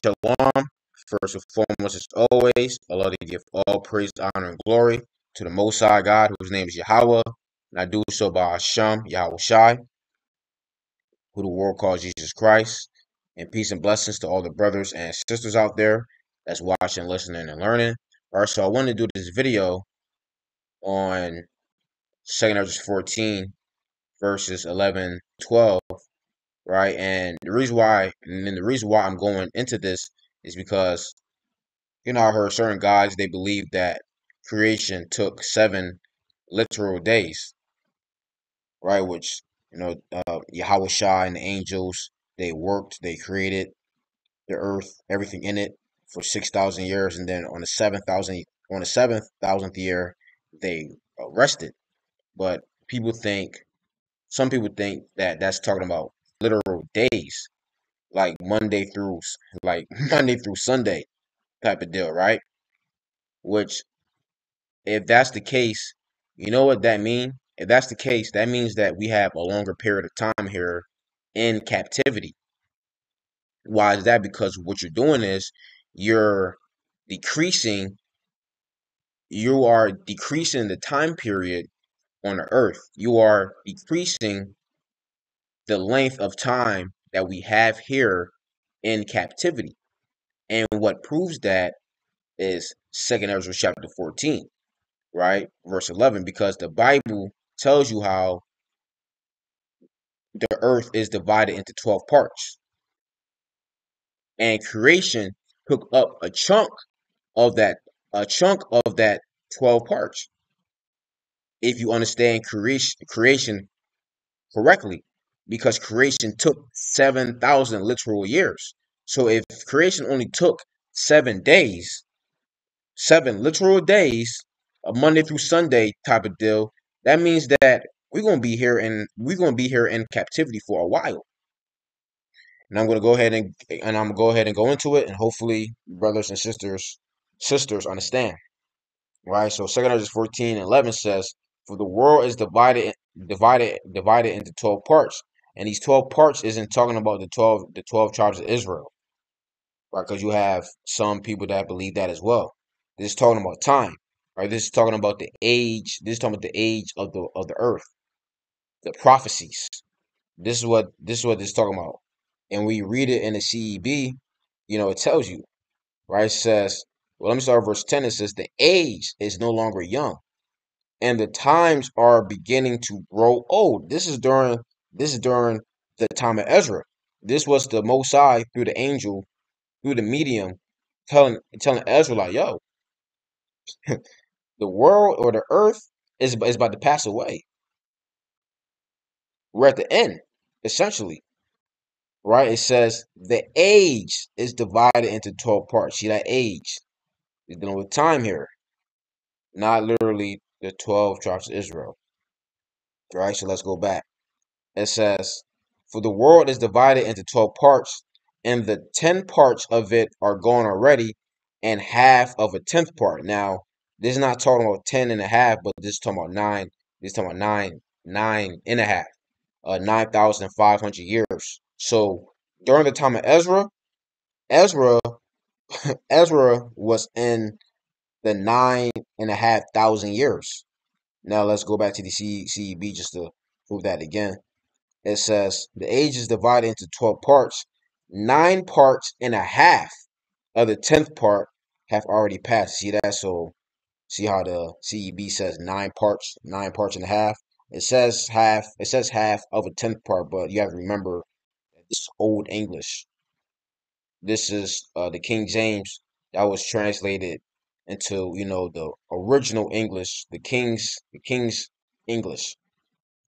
Shalom. First and foremost, as always, Allah to give all praise, honor, and glory to the Most High God, whose name is Yahweh, and I do so by Hashem, Yahweh Shai, who the world calls Jesus Christ. And peace and blessings to all the brothers and sisters out there that's watching, listening, and learning. All right, so I wanted to do this video on 2 Esdras 14, verses 11, 12, right? And the reason why I'm going into this is because I heard certain guys, they believe that creation took 7 literal days, right? Which, Yahweh Shai and the angels, they worked, they created the earth, everything in it for 6,000 years. And then on the 7,000th year, they rested. But some people think that that's talking about literal days, like like Monday through Sunday type of deal, right? Which, if that's the case, you know what that means? If that's the case, that means that we have a longer period of time here in captivity. Why is that? Because what you're doing is you're decreasing, you are decreasing the time period on the earth. You are decreasing the length of time that we have here in captivity. And what proves that is 2 Ezra chapter 14, right? Verse 11, because the Bible tells you how the earth is divided into 12 parts. And creation took up a chunk of that 12 parts. If you understand creation correctly, because creation took 7,000 literal years. So if creation only took 7 days, 7 literal days, a Monday through Sunday type of deal, that means that we're gonna be here in captivity for a while. And I'm gonna go ahead and go into it, and hopefully brothers and sisters understand. Right? So 2 Corinthians 14:11 says, "For the world is divided into 12 parts." And these 12 parts isn't talking about the 12 tribes of Israel, right? Because you have some people that believe that as well. This is talking about time, right? This is talking about the age. This is talking about the age of the earth, the prophecies. This is what this is talking about. And we read it in the CEB, it tells you, right? It says, well, let me start with verse 10. It says, "The age is no longer young, and the times are beginning to grow old." This is during the time of Ezra. This was the Most High through the angel, through the medium, telling Ezra, like, yo, the world or the earth is about to pass away. We're at the end, essentially. Right? It says the age is divided into 12 parts. See that age? We're dealing with time here, not literally the 12 tribes of Israel. Right? So let's go back. It says, "For the world is divided into 12 parts, and the 10 parts of it are gone already, and half of a tenth part." Now, this is not talking about 10 and a half, but this is talking about nine. This is talking about nine and a half, 9,500 years. So during the time of Ezra, Ezra was in the 9,500 years. Now let's go back to the CEB just to prove that again. It says the age is divided into 12 parts. 9 parts and a half of the 10th part have already passed. See that? So see how the CEB says 9 parts and a half. It says half of a 10th part, but you have to remember this is Old English. This is the King James that was translated into the original English, the King's English,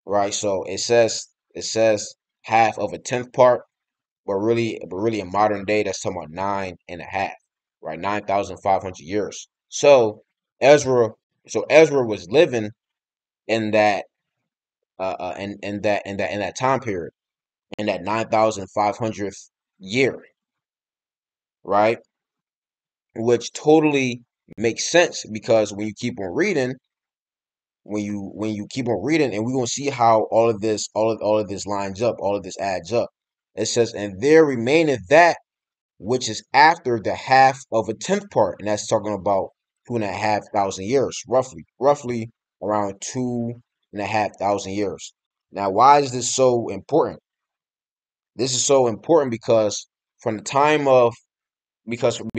right? So it says half of a 10th part, but really in modern day that's talking about nine and a half, right? 9,500 years. Ezra, so Ezra was living in that in that time period, in that 9,500th year, right? Which totally makes sense, because when you keep on reading, and we're gonna see how all of this lines up, all of this adds up. It says, "And there remaineth that which is after the half of a tenth part, and that's talking about 2,500 years, roughly around 2,500 years. Now, why is this so important? This is so important because from the time of because from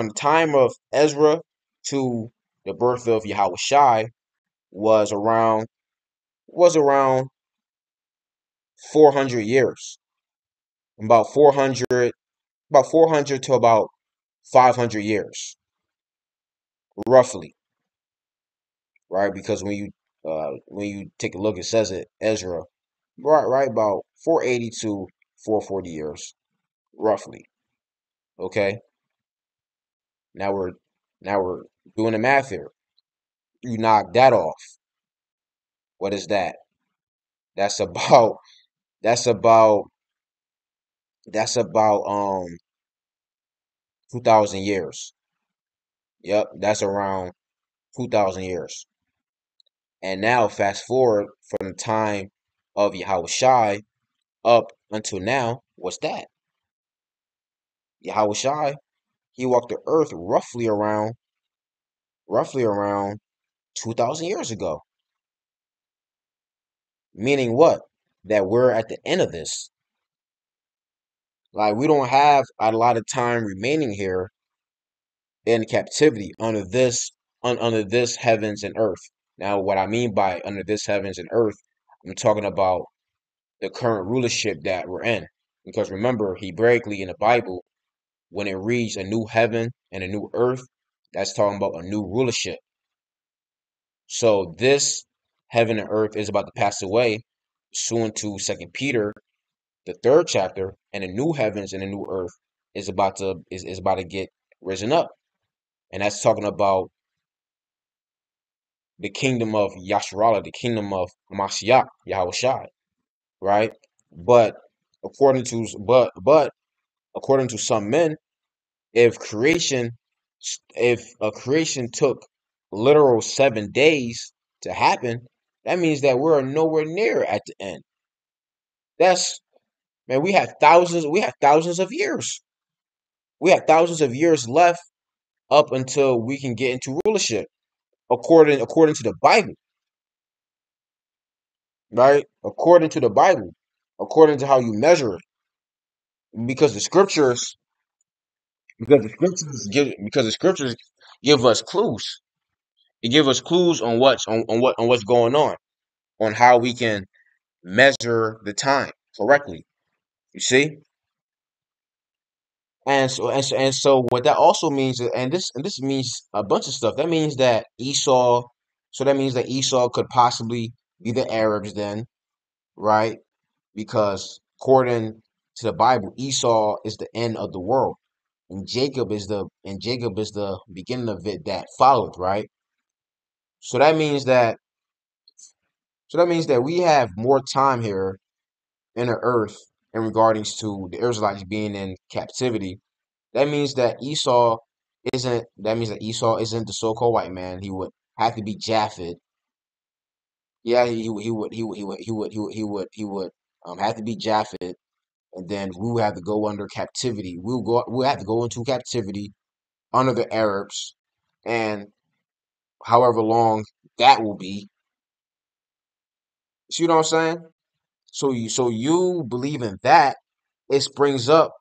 the time of Ezra to the birth of Yahweh Shai was around 400 years, about 400 to about 500 years, roughly, right? Because when you take a look, it says it Ezra, right about 480 to 440 years, roughly. Okay, now we're doing the math here. You knock that off. What is that? That's about that's about that's about 2,000 years. Yep, that's around 2,000 years. And now fast forward from the time of Yahweh Shai up until now, what's that? Yahweh Shai, he walked the earth roughly around 2,000 years ago. Meaning what? That we're at the end of this. Like we don't have a lot of time remaining here in captivity under this heavens and earth. Now, what I mean by under this heavens and earth, I'm talking about the current rulership that we're in. Because remember, Hebraically in the Bible, when it reads a new heaven and a new earth, that's talking about a new rulership. So this heaven and earth is about to pass away, soon to Second Peter, the third chapter, and the new heavens and the new earth is about to get risen up. And that's talking about the kingdom of Yasharallah, the kingdom of Mashiach, Yahweh Shai, right? But but according to some men, if creation if a creation took literal 7 days to happen, that means that we're nowhere near at the end. That's man, we have thousands of years. We have thousands of years left up until we can get into rulership, according to the Bible, right? According to the Bible, according to how you measure it, because the scriptures, because the scriptures give us clues. It give us clues on what's going on how we can measure the time correctly. You see, and so what that also means, and this means a bunch of stuff. That means that Esau, so that means that Esau could possibly be the Arabs then, right? Because according to the Bible, Esau is the end of the world, and Jacob is the beginning of it that followed, right? So that means that we have more time here in the earth in regards to the Israelites being in captivity. That means that Esau isn't the so-called white man. He would have to be Japhet. Yeah, he would have to be Japhet, and then we would have to go under captivity. We'll have to go into captivity under the Arabs, and however long that will be. See what I'm saying? So you believe in that? It brings up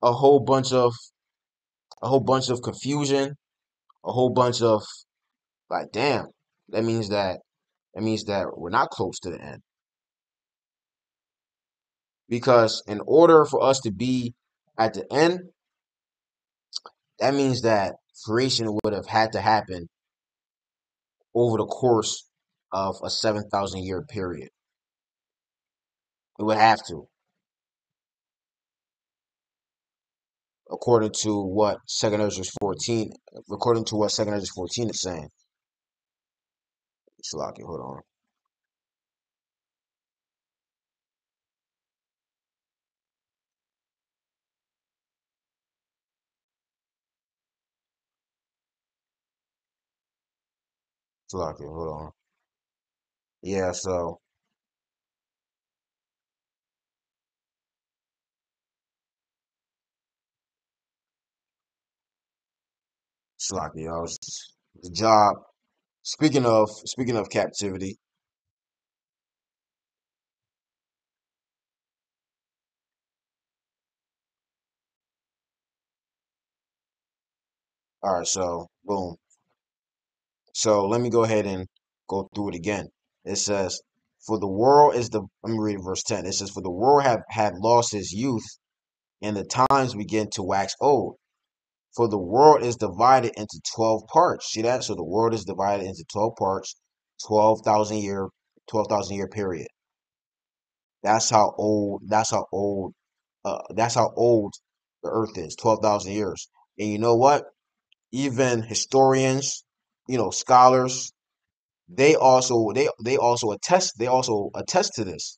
a whole bunch of confusion, a whole bunch of like, damn, that means that we're not close to the end. Because in order for us to be at the end, that means that creation would have had to happen over the course of a 7,000 year period. It would have to, according to what Second Esdras 14, according to what Second Esdras 14 is saying. Shalaki, hold on. Shalaki, hold on. Yeah, so Slocky, yo. It's the job. Speaking of captivity. All right, so boom. So let me go ahead and go through it again. It says, "For the world is the." Let me read verse 10. It says, "For the world have had lost his youth, and the times begin to wax old. For the world is divided into 12 parts." See that? So the world is divided into 12 parts, 12,000 year period. That's how old. That's how old. That's how old the Earth is. 12,000 years. And you know what? Even historians, scholars, they also attest to this.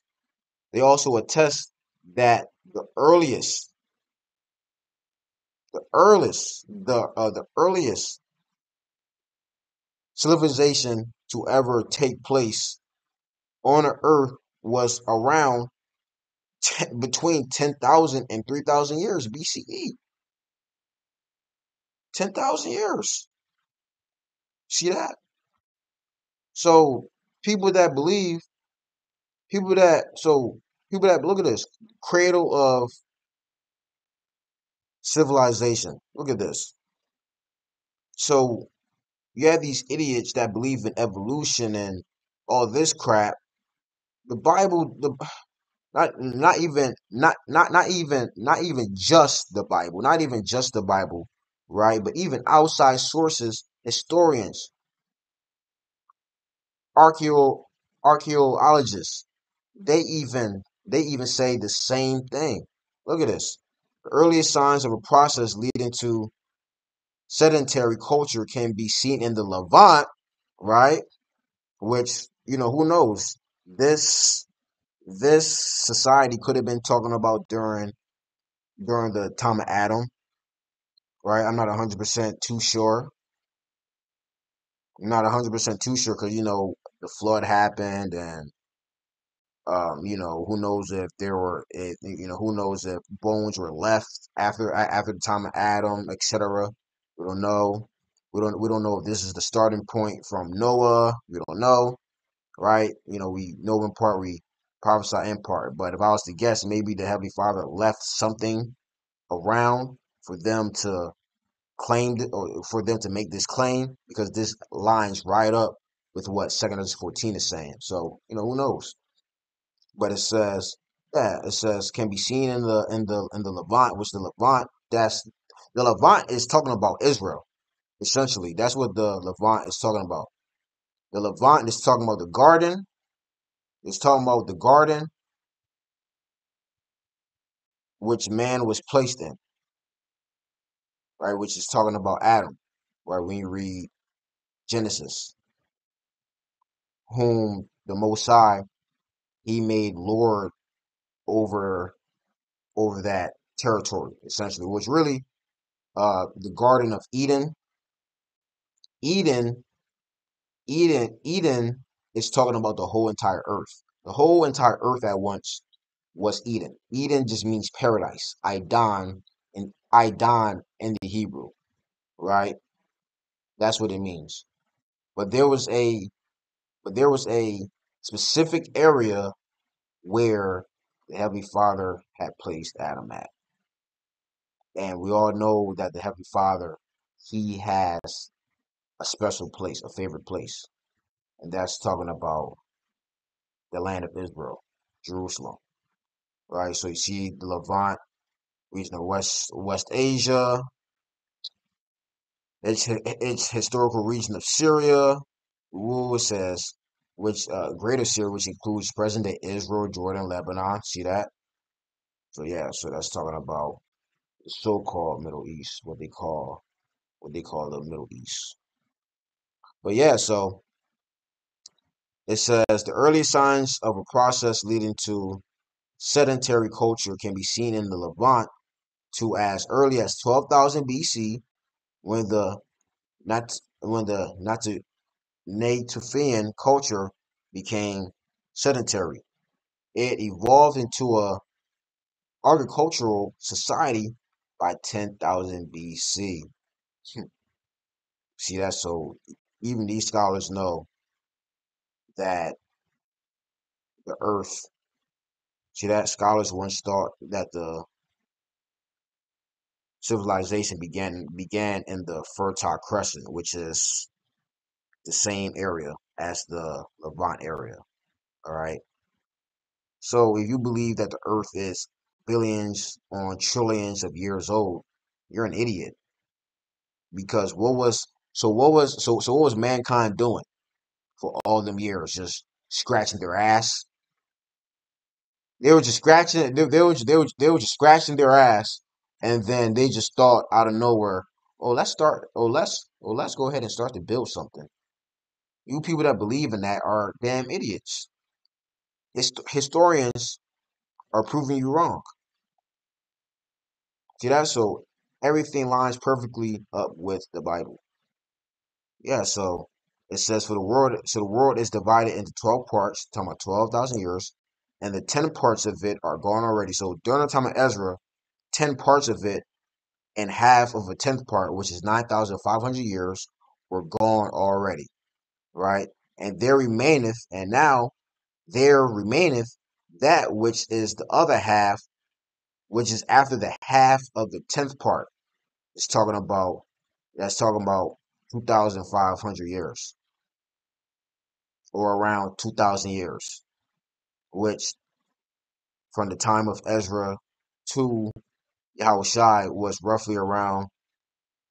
They also attest that the earliest civilization to ever take place on the earth was around between 10,000 and 3,000 years BCE. 10,000 years. See that? So people that believe, people that so people that look at this cradle of civilization. Look at this. So you have these idiots that believe in evolution and all this crap. The Bible, not even just the Bible, not even just the Bible, right? But even outside sources, historians, archeo archaeologists, they even say the same thing. Look at this. The earliest signs of a process leading to sedentary culture can be seen in the Levant, right? Which, who knows? This this society could have been talking about during the time of Adam, right? I'm not 100% too sure. I'm not 100% too sure because the flood happened, and who knows if who knows if bones were left after the time of Adam, etc. We don't know. We don't know if this is the starting point from Noah. We don't know, right? We know in part, we prophesy in part. But if I was to guess, maybe the Heavenly Father left something around for them to or for them to make this claim, because this lines right up with what 2 Corinthians 14 is saying. So, who knows? But it says, yeah, it says can be seen in the Levant, which the Levant, that's the Levant is talking about Israel. Essentially, that's what the Levant is talking about. The Levant is talking about the garden. It's talking about the garden which man was placed in, right? Which is talking about Adam, right? When you read Genesis, whom the Most High he made Lord over that territory, essentially, which really the Garden of Eden. Eden, Eden is talking about the whole entire earth. The whole entire earth at once was Eden. Eden just means paradise. Idan in the Hebrew, right? That's what it means. But there was a specific area where the Heavenly Father had placed Adam at. And we all know that the Heavenly Father, he has a special place, a favorite place. And that's talking about the land of Israel, Jerusalem. Right? So you see the Levant, region of West Asia, its historical region of Syria. Ooh, it says which greater Syria, which includes present day Israel, Jordan, Lebanon. See that? So yeah, so that's talking about the so-called Middle East, what they call the Middle East. But yeah, so it says the early signs of a process leading to sedentary culture can be seen in the Levant to as early as 12,000 BC, when the Natufian culture became sedentary. It evolved into a agricultural society by 10,000 BC. See that? So even these scholars know that the earth, see that? Scholars once thought that the civilization began in the Fertile Crescent, which is the same area as the Levant area. All right. So if you believe that the earth is billions on trillions of years old, you're an idiot. Because what was mankind doing for all them years? Just scratching their ass. They were just scratching. They were just scratching their ass, and then they just thought out of nowhere, oh, let's start. Let's go ahead and start to build something. You people that believe in that are damn idiots. Historians are proving you wrong. See that? So everything lines perfectly up with the Bible. Yeah. So it says for the world. So the world is divided into 12 parts. Talking about 12,000 years, and the 10 parts of it are gone already. So during the time of Ezra, 10 parts of it and half of a tenth part, which is 9,500 years, were gone already, right? And there remaineth, and now there remaineth that which is the other half, which is after the half of the tenth part. It's talking about that's talking about 2,500 years, or around 2,000 years, which from the time of Ezra to Yahushai was roughly around,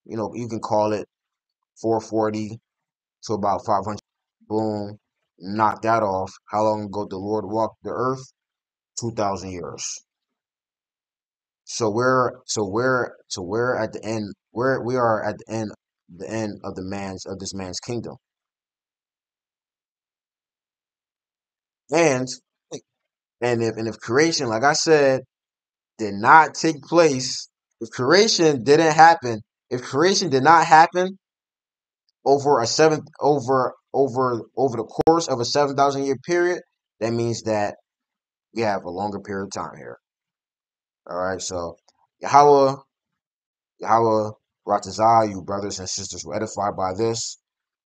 you can call it 440 to about 500. Boom, knock that off. How long ago the Lord walked the earth? 2,000 years. So we're at the end. Where we are at the end of this man's kingdom. And and if creation, like I said, did not take place, if creation didn't happen, if creation did not happen over the course of a 7,000 year period, that means that we have a longer period of time here. All right, so Yahweh, Ratazah, you brothers and sisters were edified by this.